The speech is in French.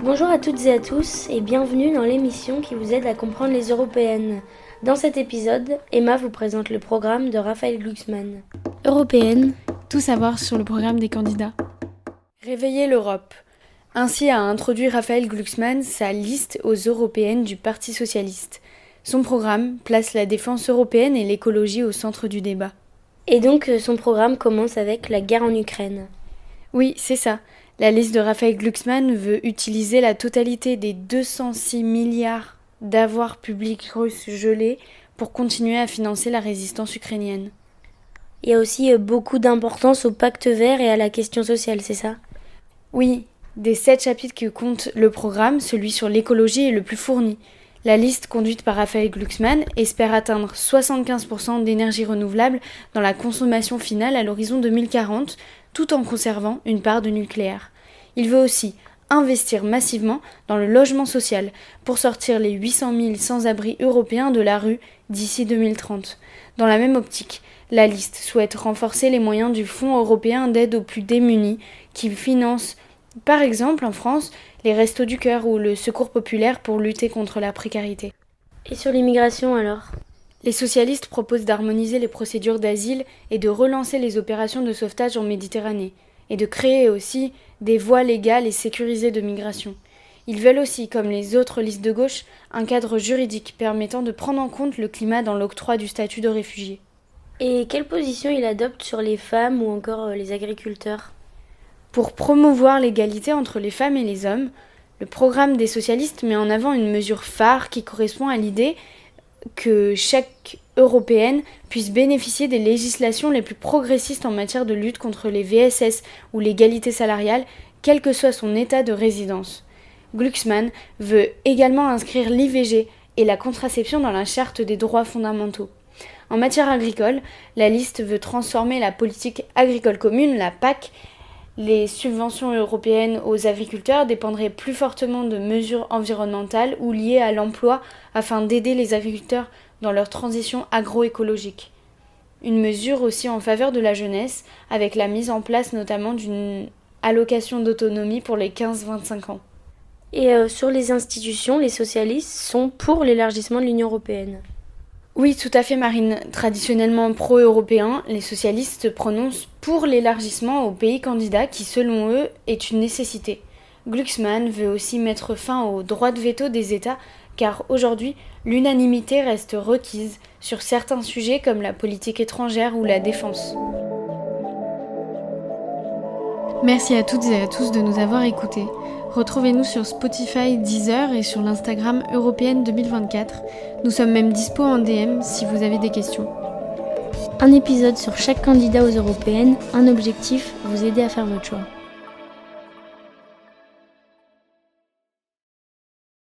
Bonjour à toutes et à tous et bienvenue dans l'émission qui vous aide à comprendre les européennes. Dans cet épisode, Emma vous présente le programme de Raphaël Glucksmann. Européenne, tout savoir sur le programme des candidats. Réveiller l'Europe. Ainsi a introduit Raphaël Glucksmann sa liste aux européennes du Parti socialiste. Son programme place la défense européenne et l'écologie au centre du débat. Et donc son programme commence avec la guerre en Ukraine. Oui, c'est ça. La liste de Raphaël Glucksmann veut utiliser la totalité des 206 milliards d'avoirs publics russes gelés pour continuer à financer la résistance ukrainienne. Il y a aussi beaucoup d'importance au pacte vert et à la question sociale, c'est ça ? Oui, des 7 chapitres que compte le programme, celui sur l'écologie est le plus fourni. La liste conduite par Raphaël Glucksmann espère atteindre 75% d'énergie renouvelable dans la consommation finale à l'horizon 2040, tout en conservant une part de nucléaire. Il veut aussi investir massivement dans le logement social pour sortir les 800 000 sans-abri européens de la rue d'ici 2030. Dans la même optique, la liste souhaite renforcer les moyens du Fonds européen d'aide aux plus démunis qui finance, par exemple en France, les Restos du Cœur ou le Secours populaire pour lutter contre la précarité. Et sur l'immigration alors ? Les socialistes proposent d'harmoniser les procédures d'asile et de relancer les opérations de sauvetage en Méditerranée, et de créer aussi des voies légales et sécurisées de migration. Ils veulent aussi, comme les autres listes de gauche, un cadre juridique permettant de prendre en compte le climat dans l'octroi du statut de réfugié. Et quelle position il adopte sur les femmes ou encore les agriculteurs ? Pour promouvoir l'égalité entre les femmes et les hommes, le programme des socialistes met en avant une mesure phare qui correspond à l'idée que chaque Européenne puisse bénéficier des législations les plus progressistes en matière de lutte contre les VSS ou l'égalité salariale, quel que soit son état de résidence. Glucksmann veut également inscrire l'IVG et la contraception dans la charte des droits fondamentaux. En matière agricole, la liste veut transformer la politique agricole commune, la PAC. Les subventions européennes aux agriculteurs dépendraient plus fortement de mesures environnementales ou liées à l'emploi afin d'aider les agriculteurs dans leur transition agroécologique. Une mesure aussi en faveur de la jeunesse, avec la mise en place notamment d'une allocation d'autonomie pour les 15-25 ans. Et sur les institutions, les socialistes sont pour l'élargissement de l'Union européenne. Oui, tout à fait, Marine. Traditionnellement pro-européens, les socialistes se prononcent pour l'élargissement aux pays candidats qui, selon eux, est une nécessité. Glucksmann veut aussi mettre fin au droit de veto des États, car aujourd'hui, l'unanimité reste requise sur certains sujets comme la politique étrangère ou la défense. Merci à toutes et à tous de nous avoir écoutés. Retrouvez-nous sur Spotify, Deezer et sur l'Instagram Européenne 2024. Nous sommes même dispo en DM si vous avez des questions. Un épisode sur chaque candidat aux européennes, un objectif, vous aider à faire votre choix.